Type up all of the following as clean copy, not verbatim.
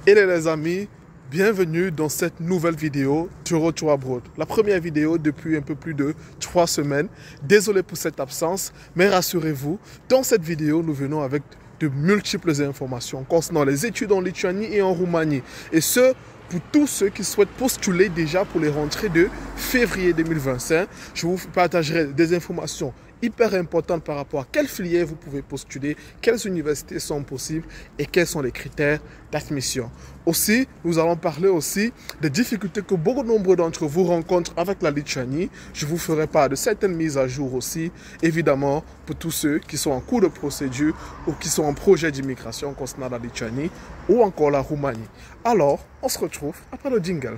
Hello les amis, bienvenue dans cette nouvelle vidéo de Retour Abroad. La première vidéo depuis un peu plus de 3 semaines. Désolé pour cette absence, mais rassurez-vous, dans cette vidéo, nous venons avec de multiples informations concernant les études en Lituanie et en Roumanie. Et ce, pour tous ceux qui souhaitent postuler déjà pour les rentrées de février 2025. Je vous partagerai des informations hyper importantes par rapport à quelle filière vous pouvez postuler, quelles universités sont possibles et quels sont les critères d'admission. Aussi, nous allons parler aussi des difficultés que beaucoup nombreux d'entre vous rencontrent avec la Lituanie. Je vous ferai part de certaines mises à jour aussi, évidemment, pour tous ceux qui sont en cours de procédure ou qui sont en projet d'immigration concernant la Lituanie ou encore la Roumanie. Alors, on se retrouve après le jingle.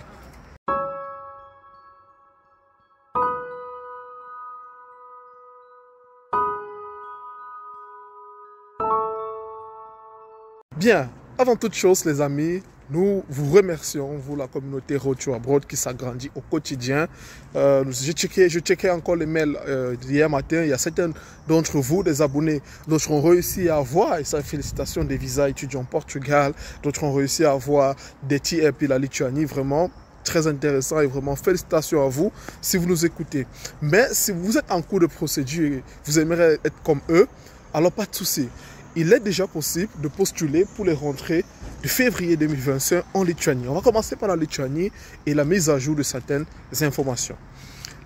Bien, avant toute chose les amis, nous vous remercions, vous la communauté Retour Abroad qui s'agrandit au quotidien. Je checkais encore les mails d'hier matin, il y a certains d'entre vous, des abonnés, d'autres ont réussi à avoir, et ça félicitations, des visas étudiants au Portugal, d'autres ont réussi à avoir des tiers puis la Lituanie, vraiment très intéressant et vraiment félicitations à vous si vous nous écoutez. Mais si vous êtes en cours de procédure et vous aimeriez être comme eux, alors pas de souci. Il est déjà possible de postuler pour les rentrées de février 2025 en Lituanie. On va commencer par la Lituanie et la mise à jour de certaines informations.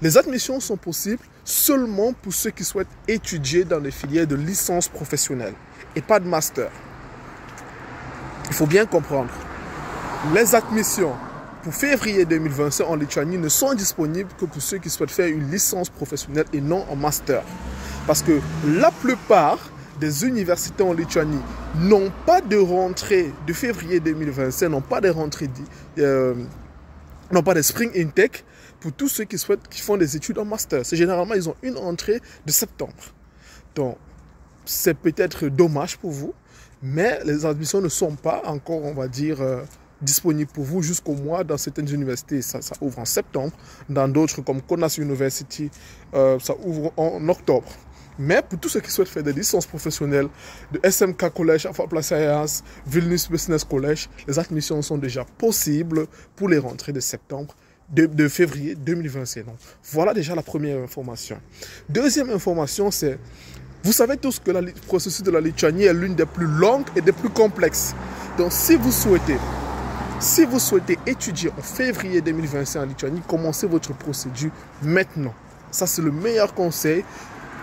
Les admissions sont possibles seulement pour ceux qui souhaitent étudier dans les filières de licence professionnelle et pas de master. Il faut bien comprendre. Les admissions pour février 2025 en Lituanie ne sont disponibles que pour ceux qui souhaitent faire une licence professionnelle et non en master. Parce que la plupart des universités en Lituanie n'ont pas de rentrée de février 2025, n'ont pas de rentrée, n'ont pas de spring intake pour tous ceux qui font des études en master. C'est généralement, ils ont une rentrée de septembre. Donc, c'est peut-être dommage pour vous, mais les admissions ne sont pas encore, on va dire, disponibles pour vous jusqu'au mois. Dans certaines universités, ça ouvre en septembre. Dans d'autres, comme Kaunas University, ça ouvre en octobre. Mais pour tous ceux qui souhaitent faire des licences professionnelles de SMK College, Apply Science, Vilnius Business College, les admissions sont déjà possibles pour les rentrées de septembre, de février 2025. Donc, voilà déjà la première information. Deuxième information, c'est, vous savez tous que le processus de la Lituanie est l'une des plus longues et des plus complexes. Donc, si vous souhaitez étudier en février 2025 en Lituanie, commencez votre procédure maintenant. Ça, c'est le meilleur conseil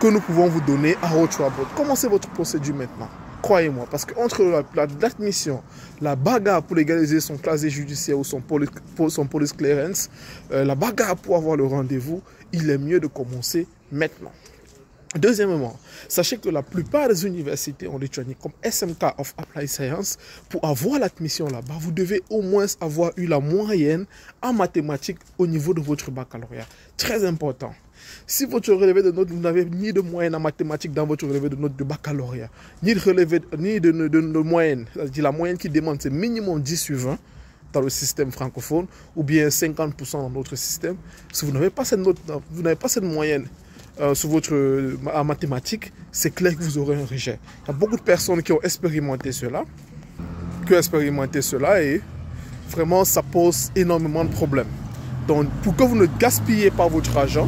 que nous pouvons vous donner à Retour Abroad. Commencez votre procédure maintenant. Croyez-moi, parce qu'entre l'admission, la bagarre pour légaliser son casier judiciaire ou son police clearance, la bagarre pour avoir le rendez-vous, il est mieux de commencer maintenant. Deuxièmement, sachez que la plupart des universités en Lituanie, comme SMK of Apply Science, pour avoir l'admission là-bas, vous devez au moins avoir eu la moyenne en mathématiques au niveau de votre baccalauréat. Très important. Si votre relevé de notes, vous n'avez ni de moyenne en mathématiques dans votre relevé de notes de baccalauréat, ni de moyenne, c'est-à-dire la moyenne qui demande c'est minimum 10 sur 20 dans le système francophone, ou bien 50% dans notre système, si vous n'avez pas cette note, vous n'avez pas cette moyenne sur en mathématiques, c'est clair que vous aurez un rejet. Il y a beaucoup de personnes qui ont expérimenté cela, et vraiment ça pose énormément de problèmes. Donc pour que vous ne gaspillez pas votre argent,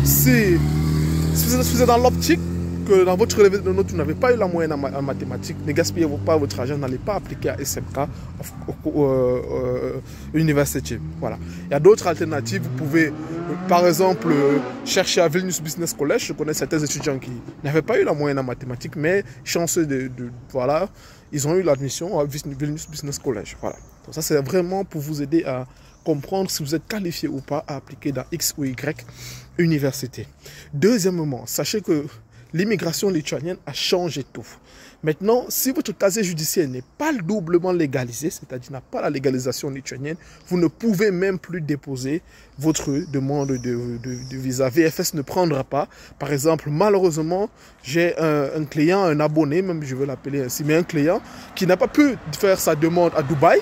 si vous êtes dans l'optique que dans votre relevé de notes, vous n'avez pas eu la moyenne en mathématiques, ne gaspillez pas votre argent, n'allez pas appliquer à SMK University. Voilà. Il y a d'autres alternatives. Vous pouvez, par exemple, chercher à Vilnius Business College. Je connais certains étudiants qui n'avaient pas eu la moyenne en mathématiques, mais chanceux voilà, ils ont eu l'admission à Vilnius Business College. Voilà. Donc ça, c'est vraiment pour vous aider à comprendre si vous êtes qualifié ou pas à appliquer dans X ou Y université. Deuxièmement, sachez que l'immigration lituanienne a changé tout. Maintenant, si votre casier judiciaire n'est pas doublement légalisé, c'est-à-dire n'a pas la légalisation lituanienne, vous ne pouvez même plus déposer votre demande de visa. VFS ne prendra pas. Par exemple, malheureusement, j'ai un client, un abonné, même je veux l'appeler ainsi, mais un client qui n'a pas pu faire sa demande à Dubaï.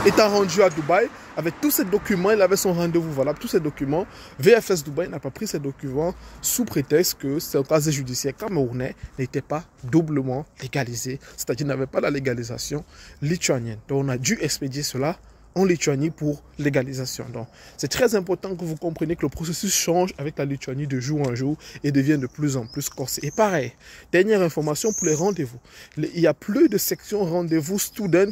Étant rendu à Dubaï, avec tous ces documents, il avait son rendez-vous valable, tous ces documents. VFS Dubaï n'a pas pris ces documents sous prétexte que ce casier judiciaire camerounais n'était pas doublement légalisé, c'est-à-dire n'avait pas la légalisation lituanienne. Donc on a dû expédier cela en Lituanie pour légalisation. Donc, c'est très important que vous compreniez que le processus change avec la Lituanie de jour en jour et devient de plus en plus corsé. Et pareil, dernière information pour les rendez-vous. Il n'y a plus de section rendez-vous Student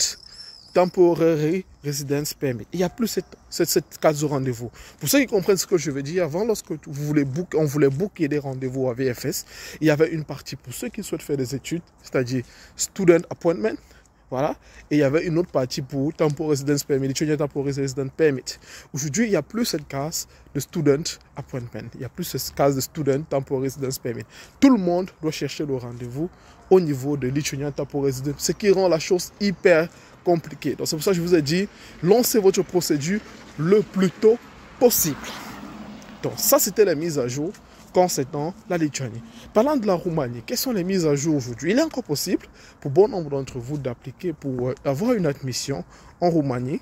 Temporary Residence Permit. Il n'y a plus cette case de rendez-vous. Pour ceux qui comprennent ce que je veux dire, avant, lorsque on voulait booker des rendez-vous à VFS, il y avait une partie pour ceux qui souhaitent faire des études, c'est-à-dire Student Appointment. Voilà. Et il y avait une autre partie pour Temporary Residence Permit, Lituanian Temporary Residence Permit. Aujourd'hui, il n'y a plus cette case de Student Appointment. Il n'y a plus cette case de Student Temporary Residence Permit. Tout le monde doit chercher le rendez-vous au niveau de Lituanian Temporary Residence, ce qui rend la chose hyper compliquée. Donc c'est pour ça que je vous ai dit, lancez votre procédure le plus tôt possible. Donc ça, c'était la mise à jour concernant la Lituanie. Parlant de la Roumanie, quelles sont les mises à jour aujourd'hui? Il est encore possible pour bon nombre d'entre vous d'appliquer pour avoir une admission en Roumanie.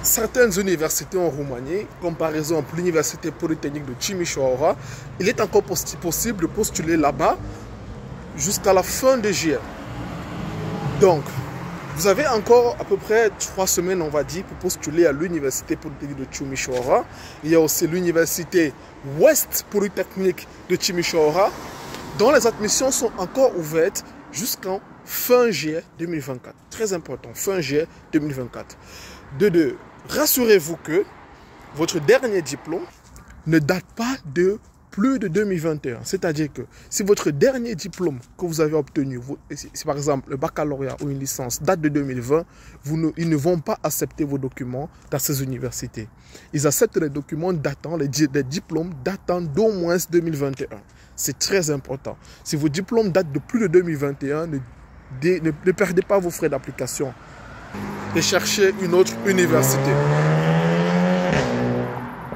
Certaines universités en Roumanie, comme par exemple l'Université Polytechnique de Timișoara, il est encore possible de postuler là-bas jusqu'à la fin de juillet. Donc, vous avez encore à peu près 3 semaines, on va dire, pour postuler à l'Université Polytechnique de Timișoara. Il y a aussi l'Université West Polytechnique de Timișoara, dont les admissions sont encore ouvertes jusqu'en fin juillet 2024. Très important, fin juillet 2024. De deux, rassurez-vous que votre dernier diplôme ne date pas de plus de 2021. C'est-à-dire que si votre dernier diplôme que vous avez obtenu, si par exemple le baccalauréat ou une licence date de 2020, ils ne vont pas accepter vos documents dans ces universités. Ils acceptent les documents datant, les diplômes datant d'au moins 2021. C'est très important. Si vos diplômes datent de plus de 2021, ne perdez pas vos frais d'application et cherchez une autre université.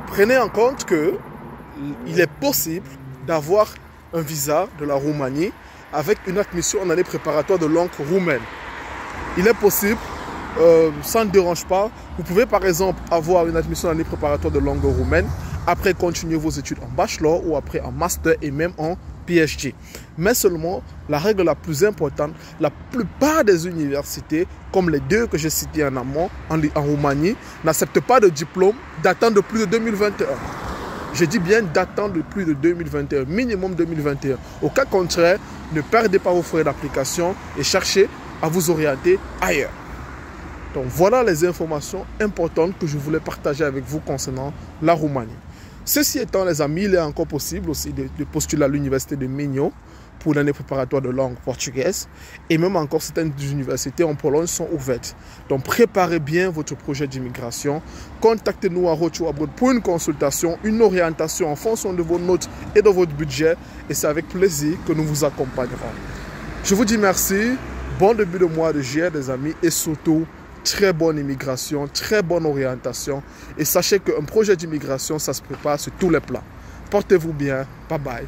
Prenez en compte que il est possible d'avoir un visa de la Roumanie avec une admission en année préparatoire de langue roumaine. Il est possible, ça ne dérange pas. Vous pouvez par exemple avoir une admission en année préparatoire de langue roumaine, après continuer vos études en bachelor ou après en master et même en PhD. Mais seulement, la règle la plus importante, la plupart des universités, comme les deux que j'ai cités en amont, en Roumanie, n'acceptent pas de diplôme datant de plus de 2021. Je dis bien datant de plus de 2021, minimum 2021. Au cas contraire, ne perdez pas vos frais d'application et cherchez à vous orienter ailleurs. Donc voilà les informations importantes que je voulais partager avec vous concernant la Roumanie. Ceci étant, les amis, il est encore possible aussi de postuler à l'université de Minho pour l'année préparatoire de langue portugaise. Et même encore, certaines universités en Pologne sont ouvertes. Donc, préparez bien votre projet d'immigration. Contactez-nous à Road to Abroad pour une consultation, une orientation en fonction de vos notes et de votre budget. Et c'est avec plaisir que nous vous accompagnerons. Je vous dis merci. Bon début de mois de juillet, les amis. Et surtout, très bonne immigration, très bonne orientation. Et sachez qu'un projet d'immigration, ça se prépare sur tous les plans. Portez-vous bien. Bye bye.